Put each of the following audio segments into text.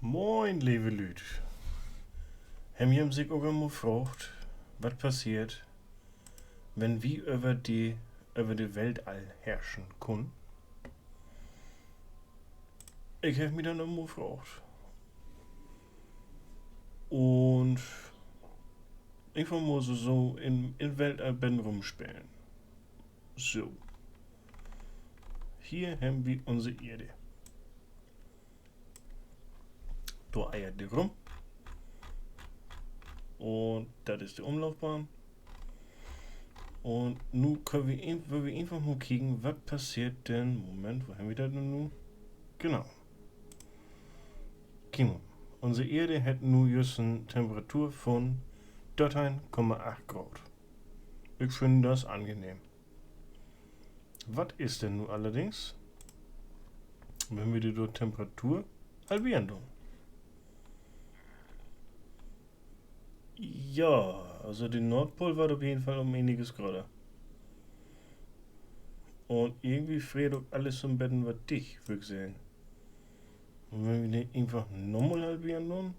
Moin, lieve Lüd. Hem je sich auch mal gefragt, was passiert, wenn wir über die Weltall herrschen können? Ich habe mich dann immer gefragt. Und einfach mal so in Weltall ben rumspielen. So. Hier haben wir unsere Erde. Da eiert die rum. Und das ist die Umlaufbahn. Und nun wollen wir einfach mal kicken, was passiert denn. Moment, wo haben wir das denn nun? Genau. Kicken. Unsere Erde hat nun just eine Temperatur von 13,8 Grad. Ich finde das angenehm. Was ist denn nun allerdings, wenn wir die Temperatur halbieren tun? Ja, also die Nordpol war auf jeden Fall um einiges größer. Und irgendwie friert doch alles im Betten was dicht, würde ich sagen. Und wenn wir den einfach nochmal halbieren tun,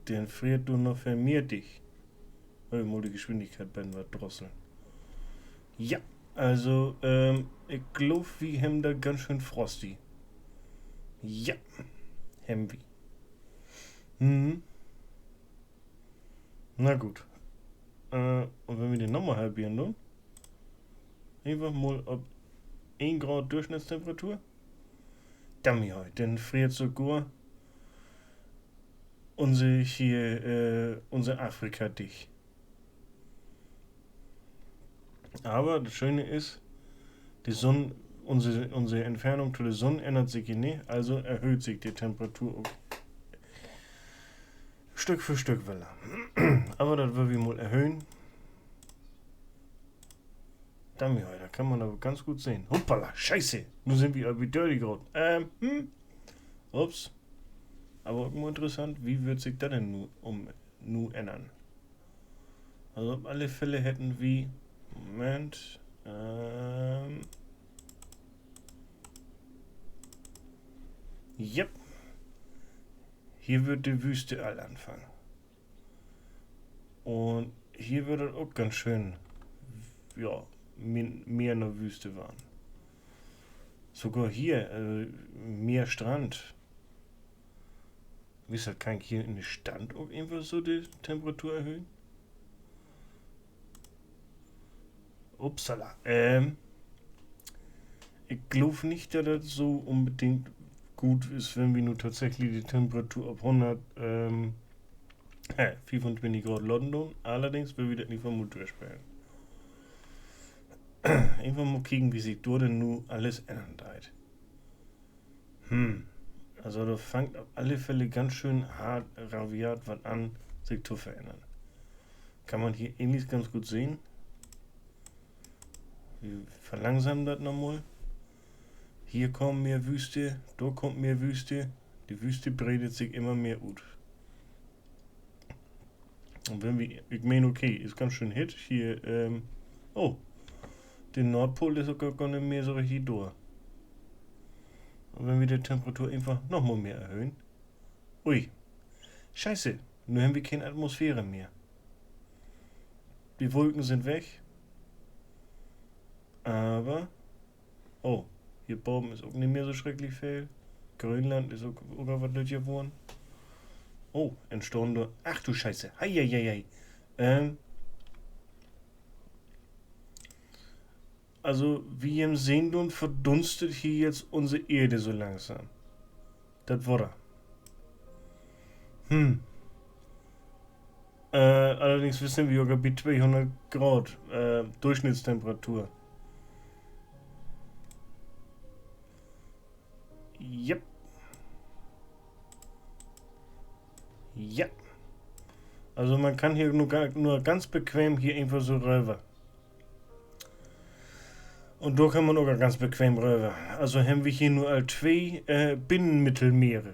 dann friert du noch viel mehr dicht. Weil wir die Geschwindigkeit betten was drosseln. Ja, also, ich glaube, wir haben da ganz schön frosty. Ja, haben wir. Mhm. Na gut. Und wenn wir den nochmal halbieren tun, einfach mal auf 1 Grad Durchschnittstemperatur, dann friert sogar unser Afrika dicht. Aber das Schöne ist, die Sonne, unsere Entfernung zu der Sonne ändert sich hier nicht, also erhöht sich die Temperatur Stück für Stück weiter. Aber das will wir mal erhöhen. Da kann man aber ganz gut sehen. Hoppala, scheiße, nun sind wir wie dirty geworden. Ups. Aber auch mal interessant, wie wird sich das denn nu ändern? Also auf alle Fälle hätten wir, Moment, yep. Hier wird die Wüste all anfangen. Und hier wird es auch ganz schön, ja, mehr in der Wüste waren. Sogar hier, mehr Strand. Wisst ihr, kann ich hier in den Stand auch einfach so die Temperatur erhöhen? Upsala. Ich glaube nicht, dass das so unbedingt gut ist, wenn wir nur tatsächlich die Temperatur auf 25 Grad London. Allerdings will wir das nicht vom Mut durchspielen. Einfach mal gucken, wie sich dort denn nun alles ändert. Also da fängt auf alle Fälle ganz schön hart, rabiat was an, sich zu verändern. Kann man hier ähnlich ganz gut sehen. Wir verlangsamen das nochmal. Hier kommt mehr Wüste, da kommt mehr Wüste. Die Wüste breitet sich immer mehr aus. Und wenn wir, ich meine, okay, ist ganz schön hit. Hier, den Nordpol ist sogar gar nicht mehr so richtig durch. Und wenn wir die Temperatur einfach nochmal mehr erhöhen. Ui, scheiße, nun haben wir keine Atmosphäre mehr. Die Wolken sind weg. Aber, hier oben ist auch nicht mehr so schrecklich viel. Grönland ist auch was das geworden. Oh, entstanden nur. Ach du Scheiße. Heieiei. Also, wie ihr sehen tun, verdunstet hier jetzt unsere Erde so langsam. Das war allerdings wissen wir sogar bei 200 Grad Durchschnittstemperatur. Yep. Ja. Also man kann hier nur ganz bequem hier einfach so rüber. Und da kann man auch ganz bequem rüber. Also haben wir hier nur all 2 Binnenmittelmeere.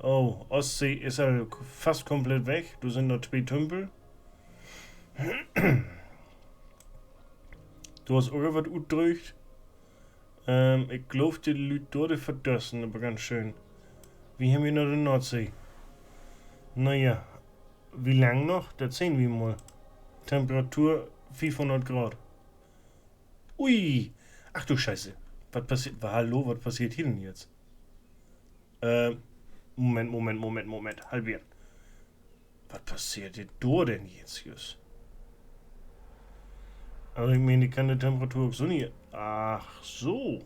Oh, Ostsee ist halt fast komplett weg. Da sind noch 2 Tümpel. Du hast auch was ausgedrückt. Ich glaube, die Leute dort verdössen, aber ganz schön. Wie haben wir noch die Nordsee? Naja, wie lang noch? Das sehen wir mal. Temperatur 500 Grad. Ui! Ach du Scheiße. Was passiert? Hallo, was passiert hier denn jetzt? Moment. Halbieren. Was passiert denn da denn jetzt, Jus? Aber ich meine, die kann die Temperatur auch so nicht. Ach so.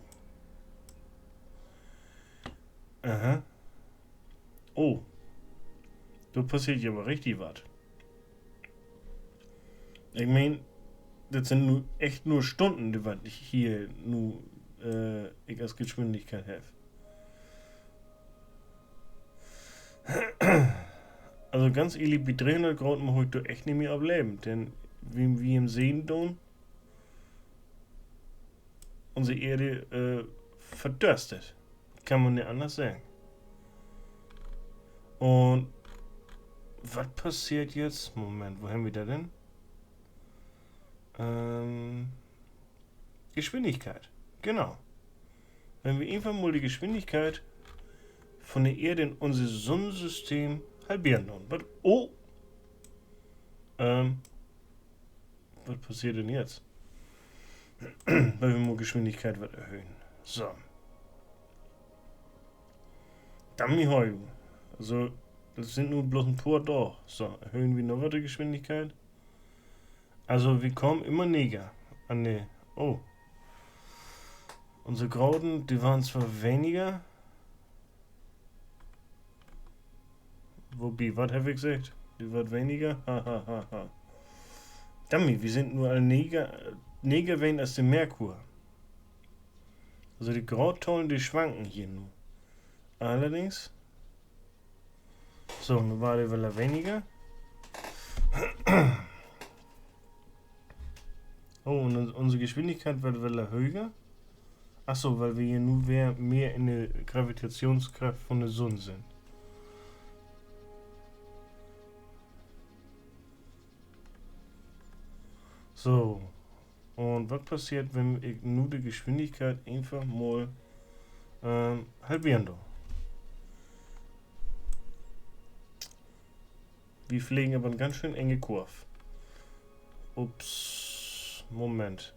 Aha. Oh. Da passiert ja aber richtig was. Ich meine, das sind nur, echt nur Stunden, die was ich hier nur ich als Geschwindigkeit habe. Also ganz ehrlich, bei 300 Grad mache ich da echt nicht mehr ableben. Denn wie im Sehen tun, unsere Erde verdürstet. Kann man nicht anders sagen. Und was passiert jetzt? Moment, wo haben wir da denn? Geschwindigkeit. Genau. Wenn wir einfach mal die Geschwindigkeit von der Erde in unser Sonnensystem halbieren tun. Oh! Was passiert denn jetzt? Weil wir mal Geschwindigkeit wird erhöhen. So. Dummy heu. Also, das sind nur bloß ein paar da. So, erhöhen wir noch weiter Geschwindigkeit. Also, wir kommen immer näher an die. Oh. Unsere Grauden, die waren zwar weniger. Wobei, was habe ich gesagt? Die wird weniger? Hahaha. Dummy, wir sind nur neger weniger als der Merkur. Also die Grautollen, die schwanken hier nur. Allerdings. So, nun war die Welle weniger. Oh, und unsere Geschwindigkeit wird Welle höher. Achso, weil wir hier nur mehr in der Gravitationskraft von der Sonne sind. So. Und was passiert, wenn ich nur die Geschwindigkeit einfach mal halbieren do? Wir fliegen aber eine ganz schön enge Kurve. Ups. Moment.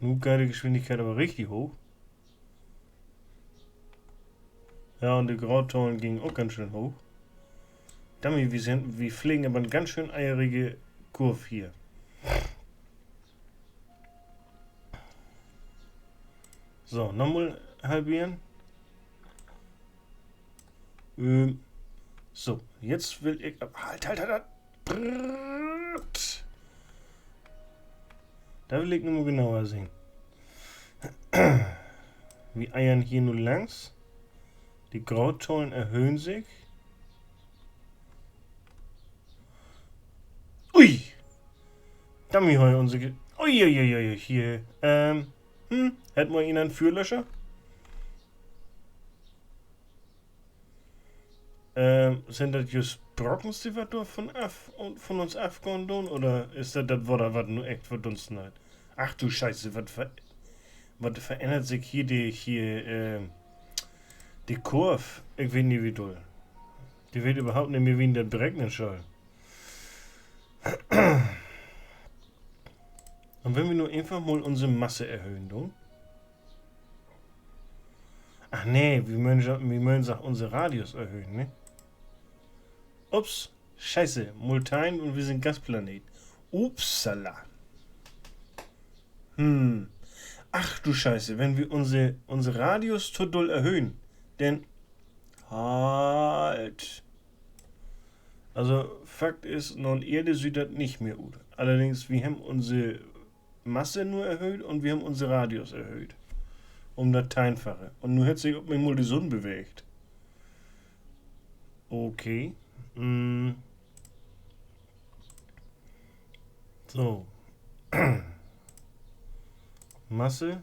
Nun geht die Geschwindigkeit aber richtig hoch. Ja, und die Grautollen gingen auch ganz schön hoch. Dummy, wir fliegen aber eine ganz schön eierige Kurve hier. So, nochmal halbieren. So, jetzt will ich. Halt. Brrrt. Da will ich nur genauer sehen. Wir eiern hier nur langs. Die Grautollen erhöhen sich. Ui! Dummy heu unsere. Uiuiui, hier. Hätten wir ihn einen Führlöscher? Sind das just Brockens, die wir da von uns abgehauen tun? Oder ist das was nur echt verdunsten hat? Ach du Scheiße, was verändert sich hier die Kurve? Ich weiß nicht wie doll. Die wird überhaupt nicht mehr wie in der berechnen soll. Und wenn wir nur einfach mal unsere Masse erhöhen, tun? Ach nee, wir müssen auch unsere Radius erhöhen, ne? Ups, scheiße, Multine und wir sind Gasplanet. Upsala. Ach du Scheiße, wenn wir unsere Radius zu doll erhöhen, denn halt. Also Fakt ist, non Erde sieht das nicht mehr gut. Allerdings, wir haben unsere Masse nur erhöht und wir haben unsere Radius erhöht. Um das Einfache. Und nun hat sich ob mich mal die Sonne bewegt. Okay. So. Masse.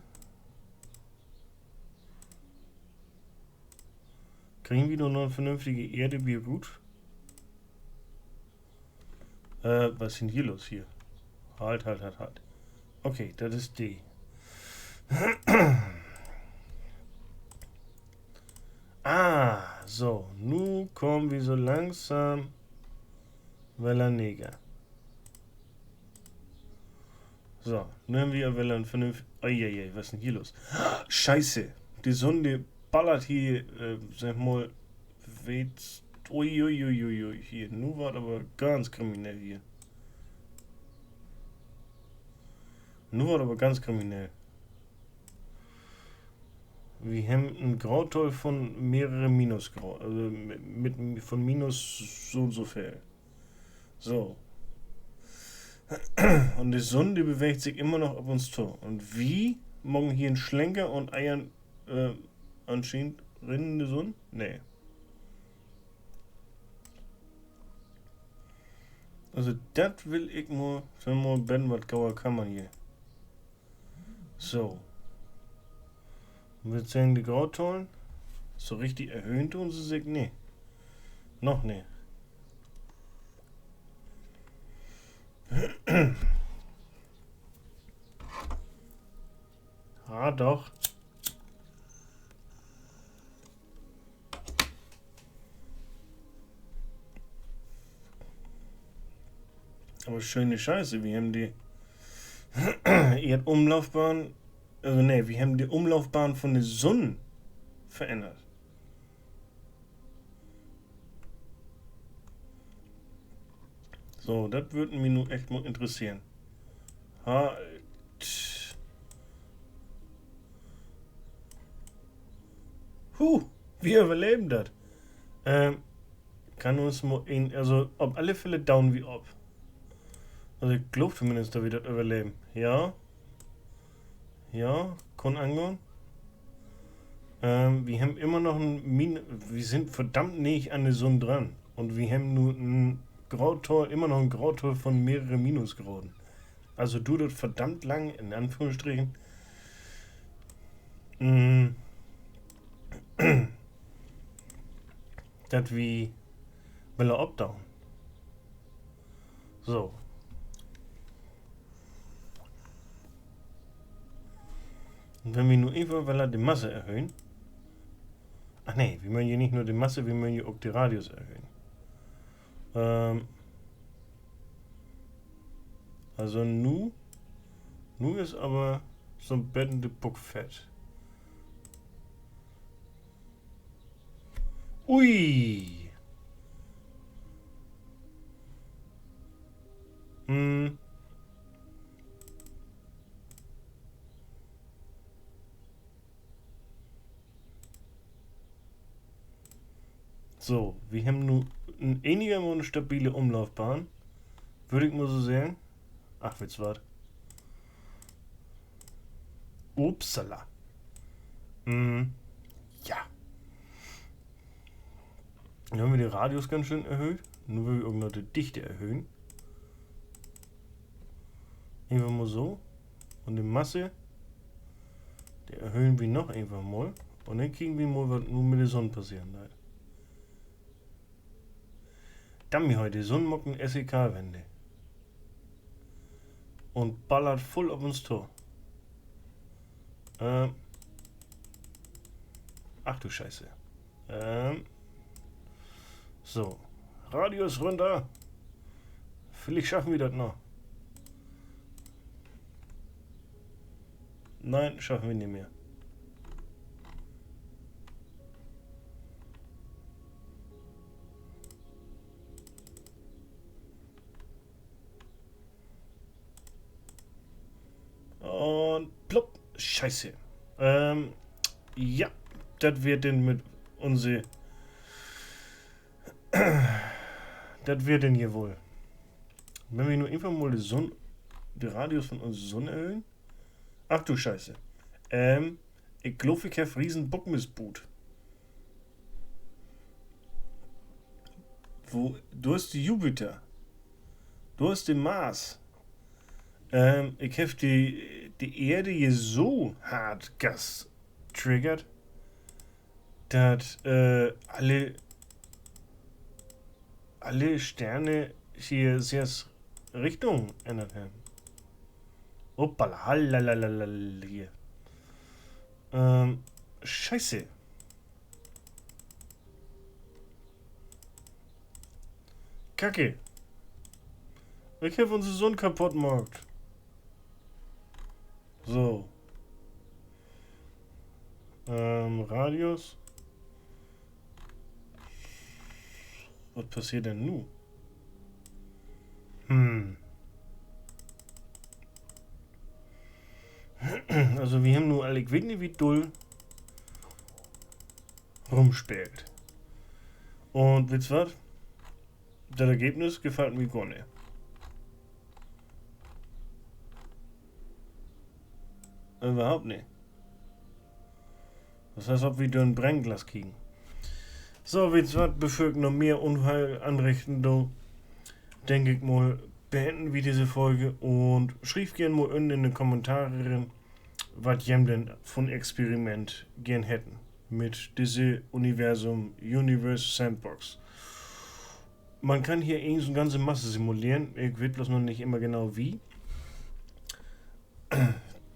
Kriegen wir noch eine vernünftige Erde, wie gut? Was ist denn hier los hier? Halt. Okay, das ist D. So, nun kommen wir so langsam Wella Neger. So, nun haben wir Wella ein vernünftig... Eieiei, was ist denn hier los? Scheiße, die Sonne ballert hier, sag mal, weht... Uiuiuiui, hier, nun war aber ganz kriminell hier. Nun war aber ganz kriminell. Wir haben ein Grautoll von mehrere Minusgrau, also von minus so und so viel. So. Und die Sonne, die bewegt sich immer noch auf uns zu. Und wie morgen hier ein Schlenker und Eiern anscheinend rinnen die Sonne? Nee. Also das will ich nur, wenn mal Ben was gauer kann man hier. So. Und wir zählen die Grautollen. So richtig erhöhen tun sie sich? Nee. Noch nee. Ah, doch. Aber schöne Scheiße, wir haben die Erdumlaufbahn, also nee, wir haben die Umlaufbahn von der Sonne verändert. So, das würde mich nun echt mal interessieren. Halt. Wir überleben das. Kann uns mal also auf alle Fälle down wie ob. Also ich glaube zumindest, dass wir das überleben. Ja. Ja, kann angehen. Wir haben immer noch wir sind verdammt nicht an der Sonne dran. Und wir haben nur ein Grautor, immer noch ein Grautor von mehreren Minusgraden. Also du das verdammt lang, in Anführungsstrichen. Das wie will er abdauen. So. Und wenn wir nur einfach weil er die Masse erhöhen. Ach nee, wir wollen hier nicht nur die Masse, wir wollen hier auch die Radius erhöhen. Also nu ist aber so ein bettende Puck fett. Ui! So, wir haben nun einigermaßen stabile Umlaufbahn. Würde ich mal so sagen. Ach, wird's was. Upsala. Ja. Dann haben wir den Radius ganz schön erhöht. Nur weil wir irgendwann die Dichte erhöhen. Einfach mal so. Und die Masse, die erhöhen wir noch einfach mal. Und dann kriegen wir mal, was nur mit der Sonne passieren wird. Dann mir heute Sonnenmocken SEK-Wände. Und ballert voll auf uns Tor. Ach du Scheiße. So. Radius runter. Vielleicht schaffen wir das noch. Nein, schaffen wir nicht mehr. Und plopp. Scheiße. Ja, das wird denn mit unsere. Das wird denn hier wohl. Wenn wir nur einfach mal die Radius von unserer Sonne erhöhen. Ach du Scheiße. Ich glaube, ich habe riesen Bockmissboot. Du hast die Jupiter. Du hast den Mars. Ich habe die Erde hier so hart Gas triggert, dass alle Sterne hier sehr Richtung ändert haben. Hoppala, halalala hier. Scheiße. Kacke. Ich habe unsere Sonne kaputt gemacht. So. Radius. Was passiert denn nun? Also wir haben nur alle Gewinne wie Dull rumspielt. Und wisst was? Das Ergebnis gefällt mir gar nicht. Überhaupt nicht. Das heißt, ob wir durch ein Brennglas kriegen. So, wisst was? Bevor ich noch mehr Unheil anrichten, denke ich mal, beenden wir diese Folge und schreibt gerne mal unten in den Kommentaren, was ihr denn von Experiment gern hätten. Mit diesem Universe Sandbox. Man kann hier so eine ganze Masse simulieren. Ich weiß bloß noch nicht immer genau wie.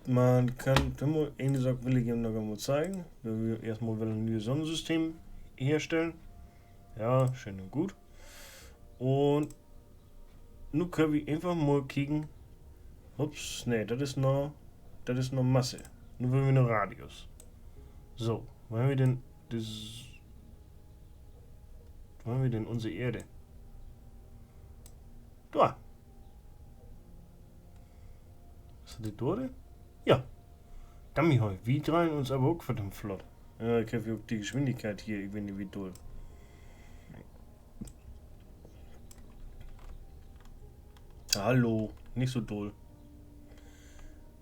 Man kann, eine Sache will ich ihm noch einmal zeigen. Wir erstmal ein neues Sonnensystem herstellen. Ja, schön und gut. Und nun können wir einfach mal kicken. Ups, nee, das ist noch Masse. Nun wollen wir noch Radius. So, wo haben wir denn unsere Erde? Da. Ist das die Dore? Ja. Dammihoi, wir drehen uns aber auch verdammt flott. Ja, ich habe auch die Geschwindigkeit hier, ich bin nicht wie doll. Hallo, nicht so doll.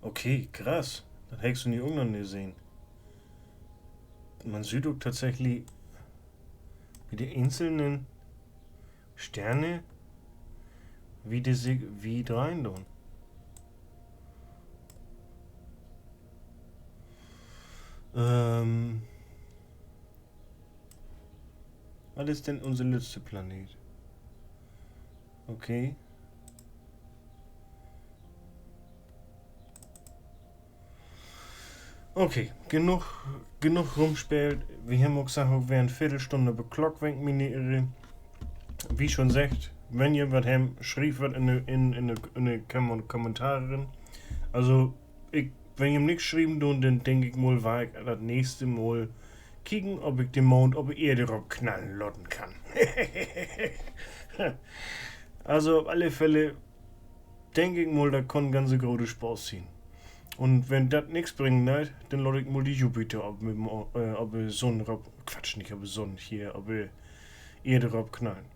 Okay, krass. Das hättest du nie irgendwann gesehen. Man sieht auch tatsächlich, wie die einzelnen Sterne, wie die sich wie rein tun. Was ist denn unser letzter Planet? Okay. Okay, genug rumspielt. Wir haben auch gesagt, wir werden eine Viertelstunde beklockt, wenn ich mich nicht irre. Wie schon gesagt, wenn ihr was habt, schreibt was in die Kommentare. Also, wenn ihr nichts schreiben tun, dann denke ich mal, war ich das nächste Mal kicken, ob ich den Mond, ob ich Erde drauf knallen lotten kann. Also, auf alle Fälle, denke ich mal, da kann ganze große Spaß ziehen. Und wenn das nichts bringt, ne, dann lade ich mal die Jupiter ab mit ob Sonne, Quatsch, nicht ob Sonne hier, ob Erde drauf knallen.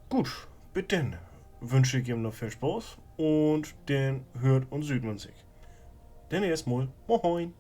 Gut, bitte wünsche ich ihm noch viel Spaß und dann hört und sieht man sich. Denn erstmal, moin.